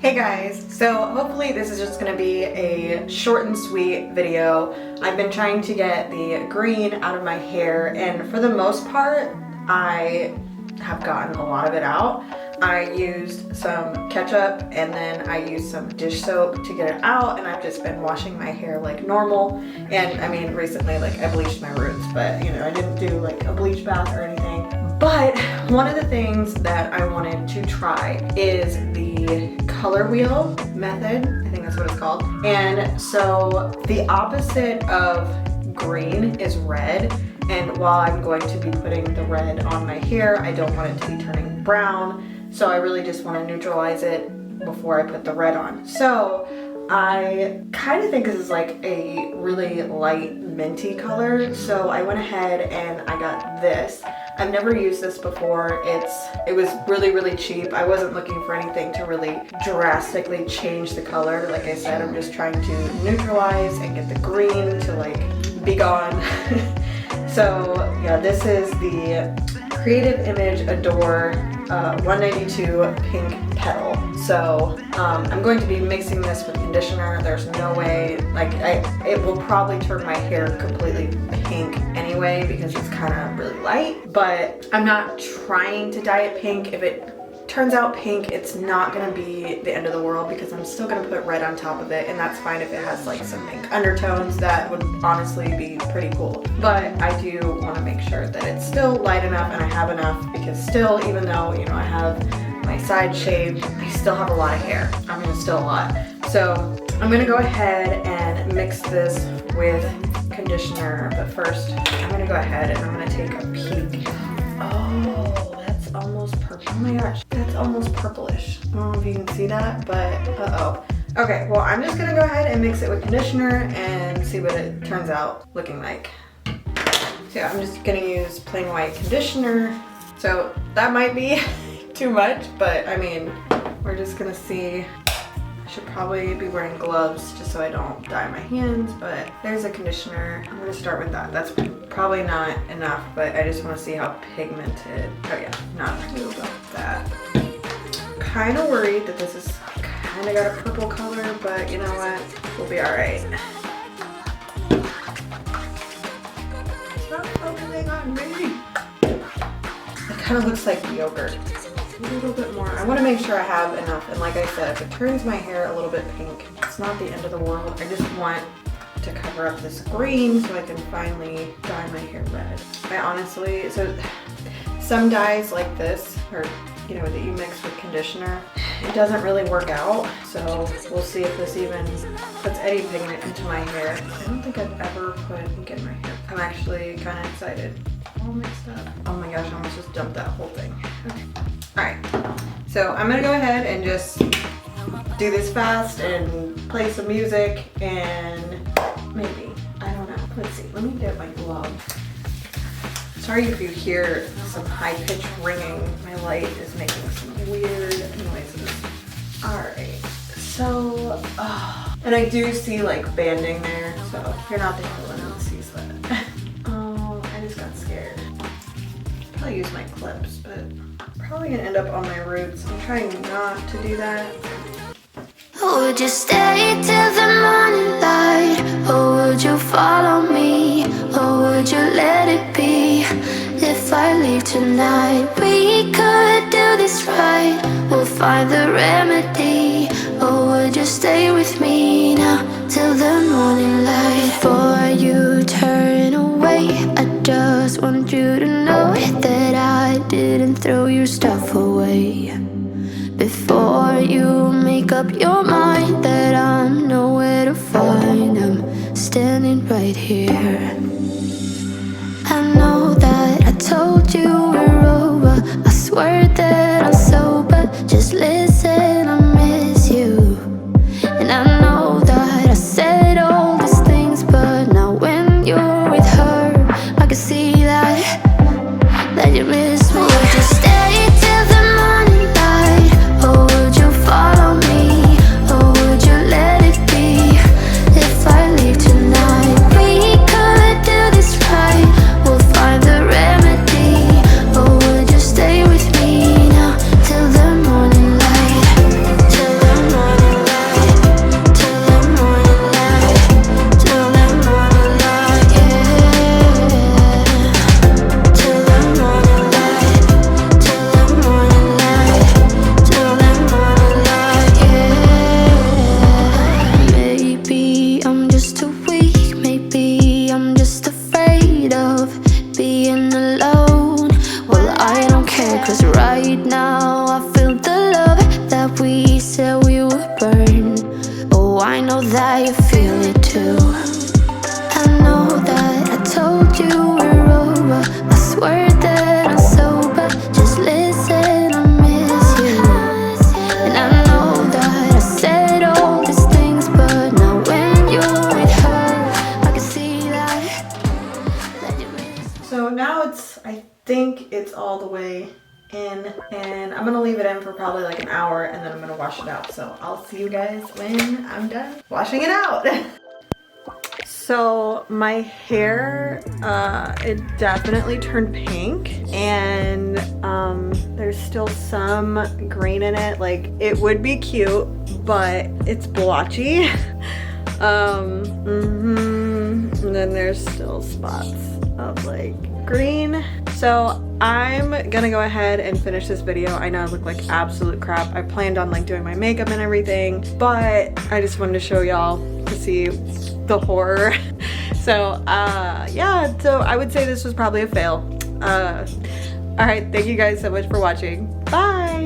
Hey guys, so hopefully this is just going to be a short and sweet video. I've been trying to get the green out of my hair, and for the most part I have gotten a lot of it out. I used some ketchup and then I used some dish soap to get it out, and I've just been washing my hair like normal. And I mean, recently like I bleached my roots, but you know, I didn't do like a bleach bath or anything. But one of the things that I wanted to try is the color wheel method. I think that's what it's called. And so the opposite of green is red. And while I'm going to be putting the red on my hair, I don't want it to be turning brown. So I really just want to neutralize it before I put the red on. So I kind of think this is like a really light minty color. So I went ahead and I got this. I've never used this before. It was really cheap. I wasn't looking for anything to really drastically change the color. Like I said, I'm just trying to neutralize and get the green to like be gone. So yeah, this is the Creative Image Adore 192 Pink Petal. So I'm going to be mixing this with conditioner. There's no way, like it will probably turn my hair completely pink anyway because it's kind of really light, but I'm not trying to dye it pink. If it turns out pink, it's not gonna be the end of the world because I'm still gonna put red on top of it, and that's fine if it has like some pink undertones. That would honestly be pretty cool. But I do want to make sure that it's still light enough and I have enough, because still, even though, you know, I have my side shaved, I still have a lot of hair. I mean, it's still a lot. So I'm gonna go ahead and mix this with conditioner, but first I'm gonna go ahead and I'm gonna take a peek. Oh, that's almost purple. Oh my gosh, that's almost purplish. I don't know if you can see that, but uh-oh. Okay, well, I'm just gonna go ahead and mix it with conditioner and see what it turns out looking like. So yeah, I'm just gonna use plain white conditioner. So that might be too much, but I mean, we're just gonna see. I should probably be wearing gloves just so I don't dye my hands, but there's a conditioner. I'm gonna start with that. That's probably not enough, but I just wanna see how pigmented. Oh yeah, not about that. Kind of worried that this is kind of got a purple color, but you know what? We'll be all right. It's not focusing on me. It kind of looks like yogurt. A little bit more. I want to make sure I have enough, and like I said, if it turns my hair a little bit pink, it's not the end of the world. I just want to cover up this green so I can finally dye my hair red. I honestly, so some dyes like this, or you know, that you mix with conditioner, it doesn't really work out. So we'll see if this even puts any pigment into my hair. I don't think I've ever put ink in my hair. I'm actually kind of excited. All mixed up. Oh my gosh, I almost just dumped that whole thing. Okay. Alright, so I'm gonna go ahead and just do this fast and play some music, and maybe, I don't know. Let's see, let me get my glove. Sorry if you hear some high-pitched ringing. My light is making some weird noises. Alright, so, and I do see like banding there, so you're not the only one who sees that. Oh, I just got scared. I'll use my clips, but probably gonna end up on my roots. I'm trying not to do that. Would you stay till the morning light? Or would you follow me? Or would you let it be? If I leave tonight, we could do this right. We'll find the remedy. Or would you stay with me now till the morning light? Before you turn away, I just want you to know that I didn't throw your stuff away. Before you make up your mind that I'm nowhere to find, I'm standing right here. I know that I told you we're over. I swear that I'm sober. Just listen, I miss you. And I know that I said all these things, but now when you're with her, I can see that you miss me. Would you stay till the morning light? Or would you follow me? Or would you let it be? If I leave tonight, we could do this right. We'll find the remedy. said we would burn. Oh, I know that you feel it too. I know that I told you we're over. I swear that I'm sober. Just listen, I miss you. And I know that I said all these things, but now when you're with her, I can see that you miss. So now I think it's all the way in, and I'm gonna leave it in for probably like an hour, and then I'm gonna wash it out. So I'll see you guys when I'm done washing it out. So my hair, it definitely turned pink, and there's still some green in it. Like, it would be cute, but it's blotchy. And then there's still spots of like green. So I'm gonna go ahead and finish this video. I know I look like absolute crap. I planned on like doing my makeup and everything, but I just wanted to show y'all to see the horror. So yeah, so I would say this was probably a fail. All right, thank you guys so much for watching. Bye.